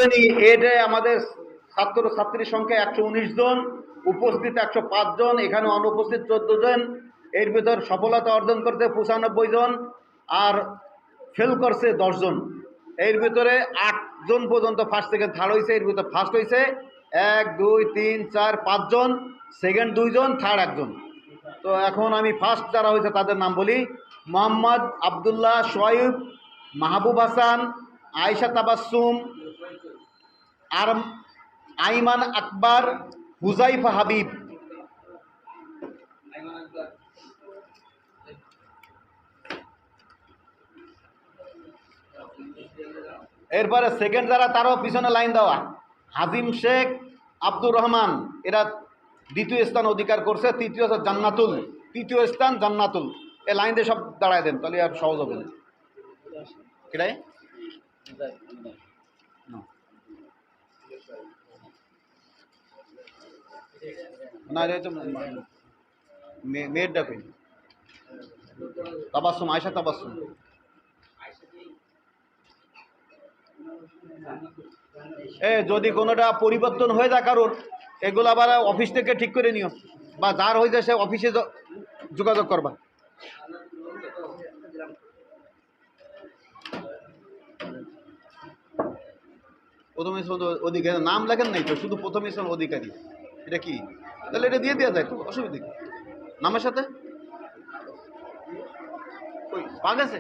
করে নিই, এটা আমাদের ছাত্র ছাত্রীর সংখ্যা 119 জন, উপস্থিত 105 জন, এখানে অনুপস্থিত 14 জন। এর ভিতর সফলতা অর্জন করতে 95 জন, আর ফেল করছে 10 জন। এর ভিতরে 8 জন পর্যন্ত ফার্স্ট সেকেন্ড থার্ড হয়েছে। এর ভিতরে ফার্স্ট হয়েছে 1 2 3 4 5 জন, সেকেন্ড 2 জন, থার্ড 1 জন। তো এখন আমি ফার্স্ট যারা হয়েছে তাদের নাম বলি: মোহাম্মদ আবদুল্লাহ শোয়েব, মাহবুব হাসান, আয়েশা তাবাসসুম, আর আইমান আকবর, হুজাইফা হাবিব। এরপরে সেকেন্ড যারা, তারও পিছনে লাইন দেওয়া: হাজিম শেখ, আব্দুর রহমান, এরা দ্বিতীয় স্থান অধিকার করছে। তৃতীয় জান্নাতুল, তৃতীয় স্থান জান্নাতুল। এই লাইন দিয়ে সব দাঁড়ায় দেন, তাহলে আর সহজ হবে না। কিরাই না, মেয়ের ডাকে তাবাসসুম, আয়েশা তাবাসসুম। যদি কোনোটা পরিবর্তন হয়ে যায় কারোর, এগুলো আবার অফিস থেকে ঠিক করে নিও, বা যার হয়ে যায় সে অফিসে যোগাযোগ করবা। প্রথম স্থান অধিকারী নাম লেখেন নাই তো, শুধু প্রথম স্থান অধিকারী। এটা কি? তাহলে এটা দিয়ে দেওয়া যায় তো, অসুবিধা কি? নামের সাথে পাওয়া গেছে।